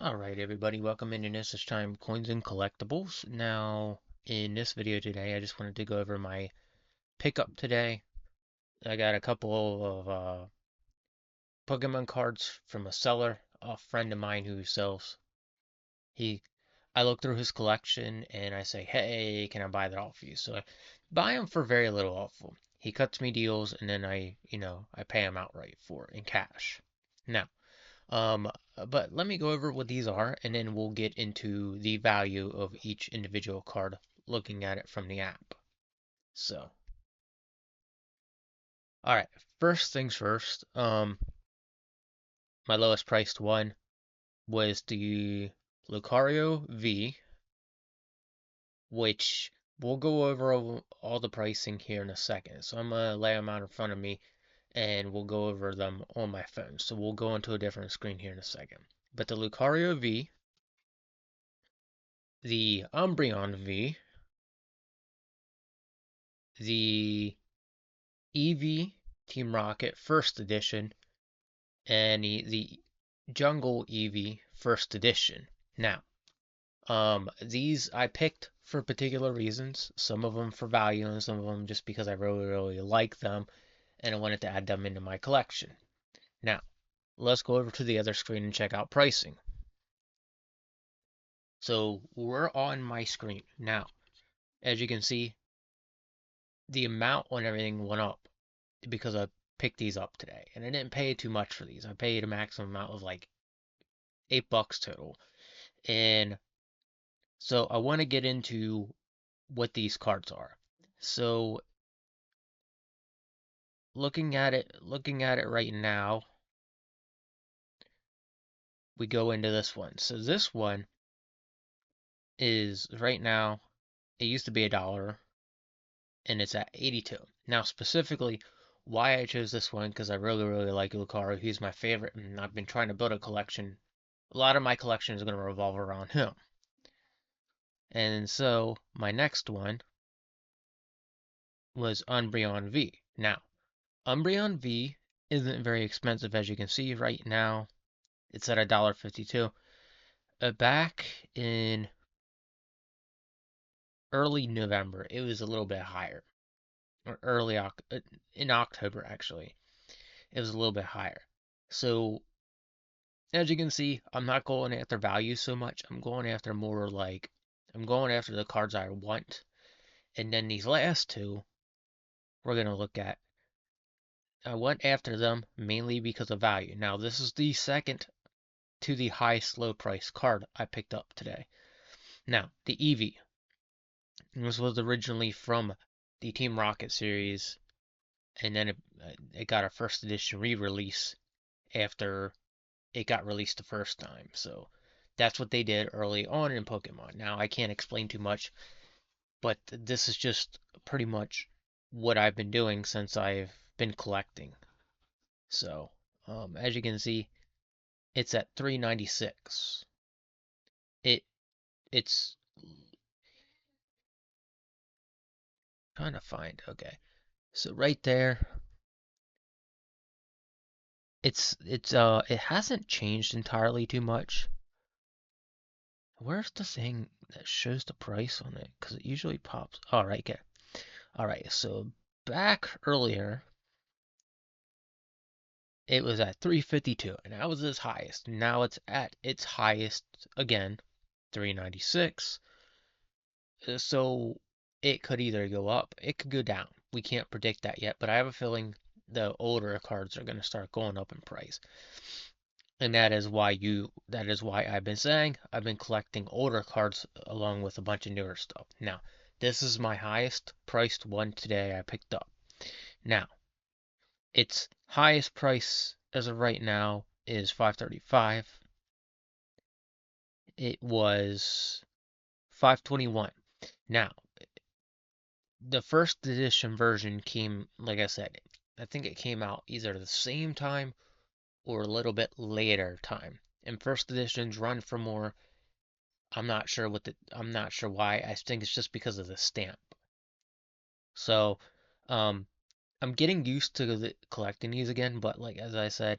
Alright everybody, welcome into this time Coins and Collectibles. Now, in this video today, I just wanted to go over my pickup today. I got a couple of Pokemon cards from a seller, a friend of mine who sells. He, I look through his collection and I say, hey, can I buy that off you? So I buy them for very little off him. He cuts me deals and then I pay him outright for it in cash. Now, um, but let me go over what these are, and then we'll get into the value of each individual card looking at it from the app. So, all right, first things first. My lowest priced one was the Lucario V, which we'll go over all the pricing here in a second. So I'm gonna lay them out in front of me, and we'll go over them on my phone. So we'll go into a different screen here in a second. But the Lucario V, the Umbreon V, the Eevee Team Rocket First Edition, and the Jungle Eevee First Edition. Now, these I picked for particular reasons. Some of them for value, and some of them just because I really like them, and I wanted to add them into my collection. Now, let's go over to the other screen and check out pricing. So we're on my screen now. As you can see, the amount on everything went up because I picked these up today, and I didn't pay too much for these. I paid a maximum amount of like $8 total, and so I want to get into what these cards are. So looking at it right now, we go into this one. So this one is right now. It used to be $1, and it's at 82. Now specifically, why I chose this one because I really like Lucario. He's my favorite, and I've been trying to build a collection. A lot of my collection is going to revolve around him. And so my next one was Umbreon V. Now, Umbreon V isn't very expensive as you can see right now. It's at $1.52. Back in early November, it was a little bit higher. Or in October actually. It was a little bit higher. So as you can see, I'm not going after value so much. I'm going after more like I'm going after the cards I want. And then these last two we're going to look at. I went after them mainly because of value. Now, this is the second to the highest low price card I picked up today. Now, the Eevee. This was originally from the Team Rocket series, and then it got a first edition re-release after it got released the first time. So that's what they did early on in Pokemon. Now, I can't explain too much, but this is just pretty much what I've been doing since I've been collecting. So, as you can see, it's at 396. It it's trying to find. Okay. So right there, it hasn't changed entirely too much. Where's the thing that shows the price on it? Because it usually pops. All right, okay. All right, so back earlier, it was at 352, and that was its highest. Now it's at its highest again, 396. So it could either go up, it could go down. We can't predict that yet, but I have a feeling the older cards are going to start going up in price. And that is why I've been saying I've been collecting older cards along with a bunch of newer stuff. Now, this is my highest priced one today I picked up. Now, its highest price as of right now is 535. It was 521. Now, the first edition version came, like I said, I think it came out either the same time or a little bit later time. And first editions run for more. I'm not sure why. I think it's just because of the stamp. So, um, I'm getting used to collecting these again, but like as I said,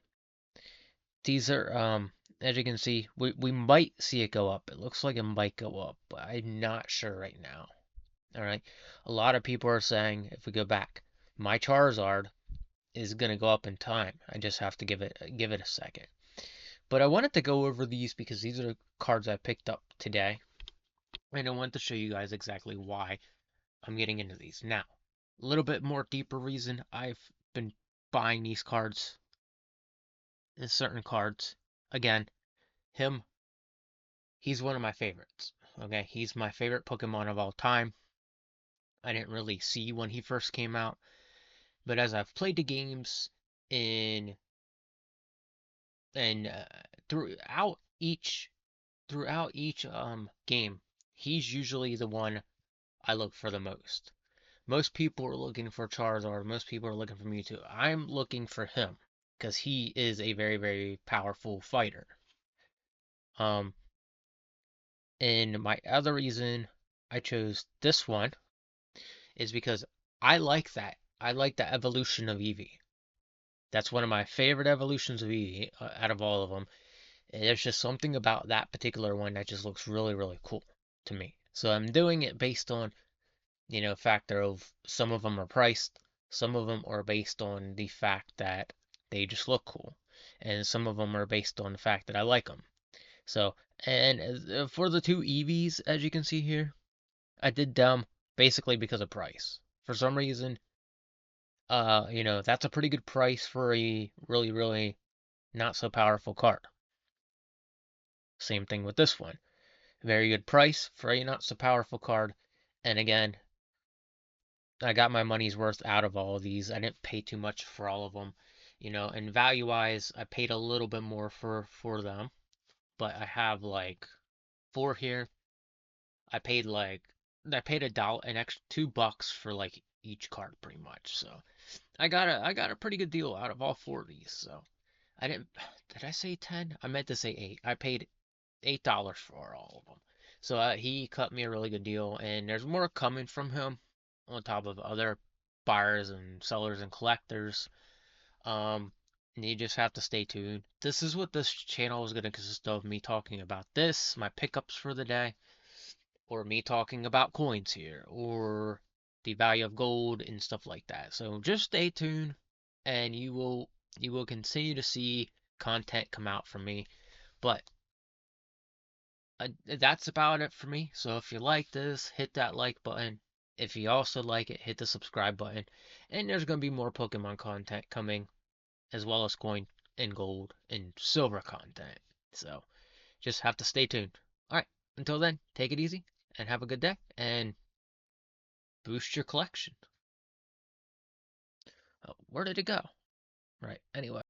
these are as you can see, we might see it go up. It looks like it might go up, but I'm not sure right now. All right. A lot of people are saying if we go back, my Charizard is gonna go up in time. I just have to give it a second. But I wanted to go over these because these are the cards I picked up today, and I want to show you guys exactly why I'm getting into these. Now, a little bit more deeper reason I've been buying these cards, certain cards. Again, him, he's one of my favorites. Okay, he's my favorite Pokemon of all time. I didn't really see when he first came out, but as I've played the games in and throughout each game, he's usually the one I look for the most. Most people are looking for Charizard, most people are looking for Mewtwo. I'm looking for him because he is a very, very powerful fighter. Um, and my other reason I chose this one is because I like that. I like the evolution of Eevee. That's one of my favorite evolutions of Eevee out of all of them. And there's just something about that particular one that just looks really, really cool to me. So I'm doing it based on, factor of some of them are priced, some of them are based on the fact that they just look cool, and some of them are based on the fact that I like them. So, and for the two EVs, as you can see here, I did them basically because of price. For some reason, that's a pretty good price for a really, really not so powerful card. Same thing with this one. Very good price for a not so powerful card. And again, I got my money's worth out of all of these. I didn't pay too much for all of them. And value wise, I paid a little bit more for them. But I have like four here. I paid like I paid an extra $2 for like each card pretty much. So I got a pretty good deal out of all four of these. So I did I say 10? I meant to say 8. I paid $8 for all of them. So he cut me a really good deal, and there's more coming from him on top of other buyers and sellers and collectors. And you just have to stay tuned. This is what this channel is going to consist of: me talking about this, my pickups for the day, or me talking about coins here, or the value of gold and stuff like that. So just stay tuned, and you will continue to see content come out from me. But that's about it for me. So if you like this, hit that like button. If you also like it, hit the subscribe button. And there's going to be more Pokemon content coming, as well as coin and gold and silver content. So just have to stay tuned. Alright, until then, take it easy and have a good day and boost your collection. Oh, where did it go? Right, anyway.